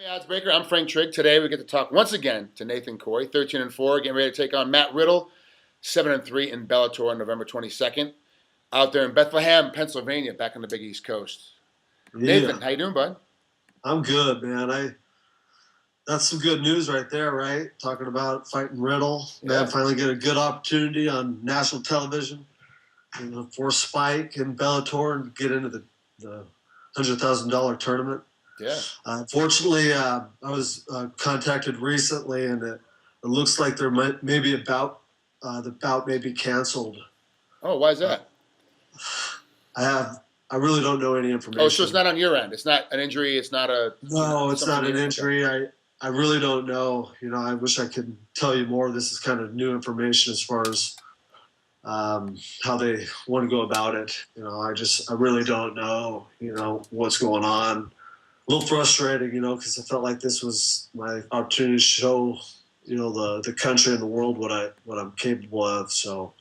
Hey, Oddsbreaker. I'm Frank Trigg. Today we get to talk once again to Nathan Corey, 13-4, getting ready to take on Matt Riddle, 7-3 in Bellator on November 22nd, out there in Bethlehem, Pennsylvania, back on the Big East Coast. Yeah, Nathan, how you doing, bud? I'm good, man. That's some good news right there, right? Talking about fighting Riddle. Yeah. Man, finally get a good opportunity on national television, for Spike and Bellator and get into the $100,000 tournament. Yeah. Fortunately, I was contacted recently, and it looks like there may be the bout may be canceled. Oh, why is Uh, that? I really don't know any Oh, so it's information. not on your end. It's not an injury. It's not a No, it's something not an you. Okay. injury. I really don't know. I wish I could tell you more. This is kind of new information as far as how they want to go about it. I really don't know. What's going on. A little frustrating, because I felt like this was my opportunity to show, the country and the world what I'm capable of. So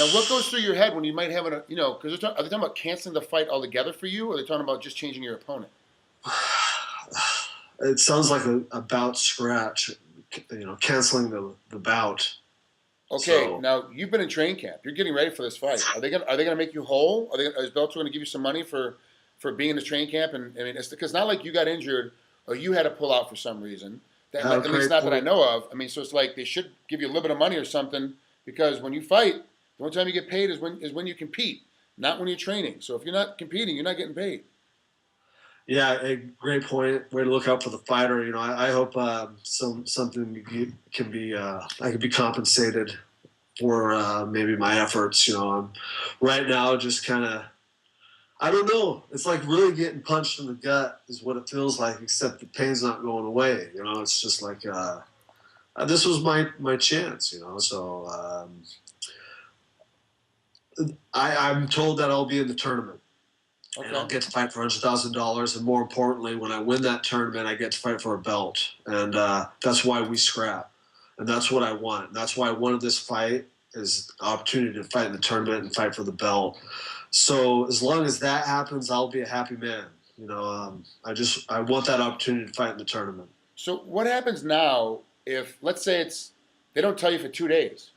Now, what goes through your head when you might have because are they talking about canceling the fight altogether for you, or are they talking about just changing your opponent? it sounds like a bout scratch. Canceling the bout. Okay, So now you've been in training camp. You're getting ready for this fight. Are they gonna make you whole? Is Bellator gonna give you some money for being in this training camp? And I mean, it's because not like you got injured or you had to pull out for some reason. That have a at least great not that I point. know of. I mean, so it's like they should give you a little bit of money or something because when you fight, the only time you get paid is when you compete, not when you're training. So if you're not competing, you're not getting paid. Yeah, a great point. Way to look out for the fighter. I hope something can be I can be compensated for maybe my efforts. Right now just kind of I don't know. It's like really getting punched in the gut is what it feels like. Except the pain's not going away. It's just like this was my chance. So I'm told that I'll be in the tournament. And I'll Okay. get to fight for $100,000. And more importantly, when I win that tournament, I get to fight for a belt. And that's why we scrap. And that's what I want. That's why I wanted this fight is the opportunity to fight in the tournament and fight for the belt. So as long as that happens, I'll be a happy man. I want that opportunity to fight in the tournament. So what happens now if let's say it's they don't tell you for 2 days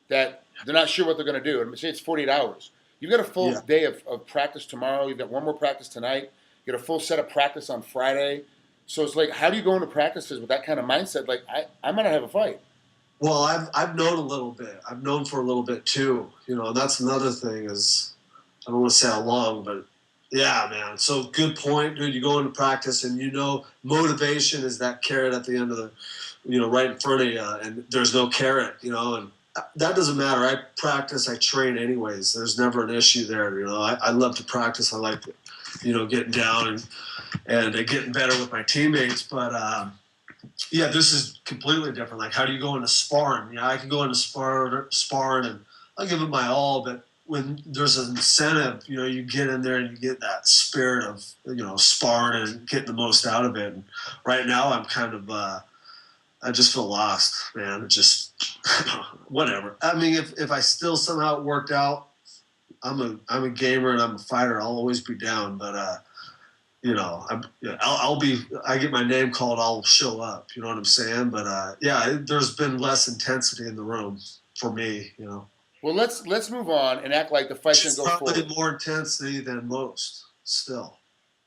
that they're not sure what they're going to do. And say it's 48 hours. You've got a full Yeah. day of practice tomorrow. You've got one more practice tonight. You got a full set of practice on Friday. So it's like, how do you go into practices with that kind of mindset? Like, I might not have a fight. Well, I've known a little bit. I've known for a little bit too. And that's another thing is I don't want to say how long, but yeah, man. So good point, dude. You go into practice and motivation is that carrot at the end of right in front of you, and there's no carrot, and that doesn't matter. I practice, I train anyways. There's never an issue there. I love to practice. I like, getting down and getting better with my teammates. But yeah, this is completely different. Like, how do you go into sparring? I can go into sparring and I'll give it my all, but when there's an incentive, you get in there and you get that spirit of, sparring and getting the most out of it. And right now I'm kind of, I just feel lost, man. It just, whatever. I mean, if I still somehow worked out, I'm a gamer and I'm a fighter. I'll always be down, but, I'll be. I get my name called, I'll show up. You know what I'm saying? But yeah, there's been less intensity in the room for me. Well, let's move on and act like the fight's gonna It's go probably forward. more intensity than most. Still,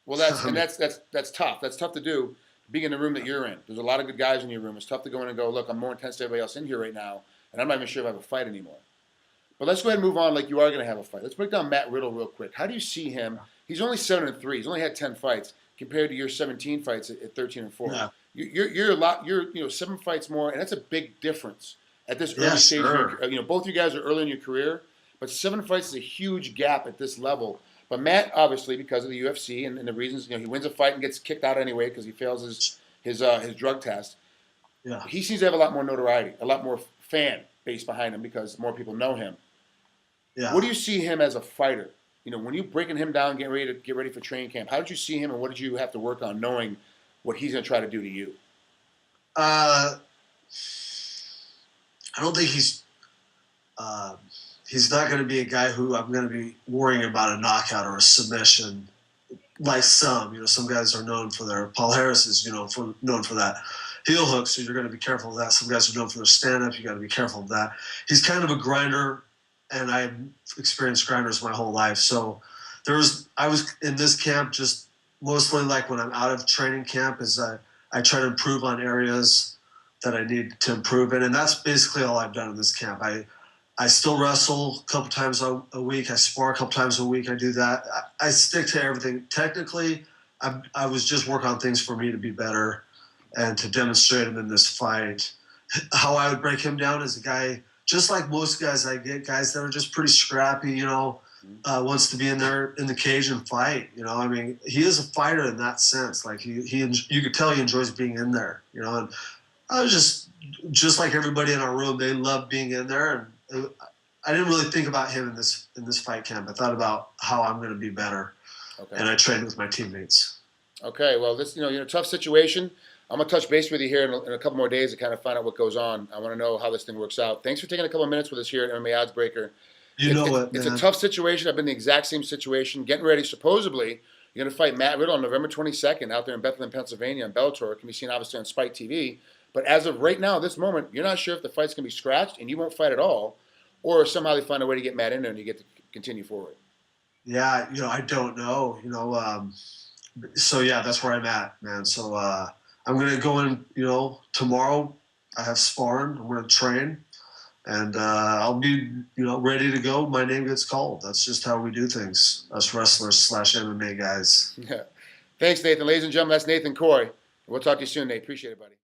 Well, I mean, that's tough. That's tough to do. Being in the room that you're in, there's a lot of good guys in your room. It's tough to go in and go, look, I'm more intense than everybody else in here right now, and I'm not even sure if I have a fight anymore. But let's go ahead and move on like you are going to have a fight. Let's break down Matt Riddle real quick. How do you see him? He's only 7-3. He's only had 10 fights compared to your 17 fights at 13-4. yeah, You're a lot. You're 7 fights more, and that's a big difference at this yeah, early stage. Of sure, your, both you guys are early in your career, but 7 fights is a huge gap at this level. But Matt, obviously, because of the UFC and the reasons, he wins a fight and gets kicked out anyway because he fails his drug test. yeah, He seems to have a lot more notoriety, a lot more fan base behind him because more people know him. What yeah. do you see him as a fighter? When you breaking him down, get ready for training camp. How did you see him, and what did you have to work on, knowing what he's going to try to do to you? Uh, I don't think he's not going to be a guy who I'm going to be worrying about a knockout or a submission. like some guys are known for their, Paul Harris is, known for that heel hook, so you're going to be careful of that. Some guys are known for their stand-up. You got to be careful of that. He's kind of a grinder, and I've experienced grinders my whole life. So I was in this camp just mostly like when I'm out of training camp is I try to improve on areas that I need to improve in, and that's basically all I've done in this camp. I still wrestle a couple times a week. I spar a couple times a week. I do that. I stick to everything. Technically, I was just working on things for me to be better and to demonstrate him in this fight. How I would break him down as a guy, just like most guys I get, guys that are just pretty scrappy, wants to be in there in the cage and fight. I mean, he is a fighter in that sense. Like you could tell he enjoys being in there, and I was just like everybody in our room, they loved being in there. And I didn't really think about him in this fight camp. I thought about how I'm going to be better. Okay. And I trained with my teammates. Okay, well, this you're in a tough situation. I'm gonna touch base with you here in a couple more days to kind of find out what goes on. I want to know how this thing works out. Thanks for taking a couple of minutes with us here at MMA Oddsbreaker. It's a tough situation. I've been in the exact same situation. Getting ready, supposedly, you're gonna fight Matt Riddle on November 22nd out there in Bethlehem, Pennsylvania, on Bellator. It can be seen obviously on Spike TV. But as of right now, this moment, you're not sure if the fight's gonna be scratched and you won't fight at all, or somehow they find a way to get Matt in there and you get to continue forward. Yeah, I don't know. So yeah, that's where I'm at, man. So I'm gonna go in. Tomorrow I have sparring. I'm gonna train, and I'll be ready to go. My name gets called. That's just how we do things, us wrestlers / MMA guys. Yeah. Thanks, Nathan. Ladies and gentlemen, that's Nathan Coy. We'll talk to you soon, Nate. Appreciate it, buddy.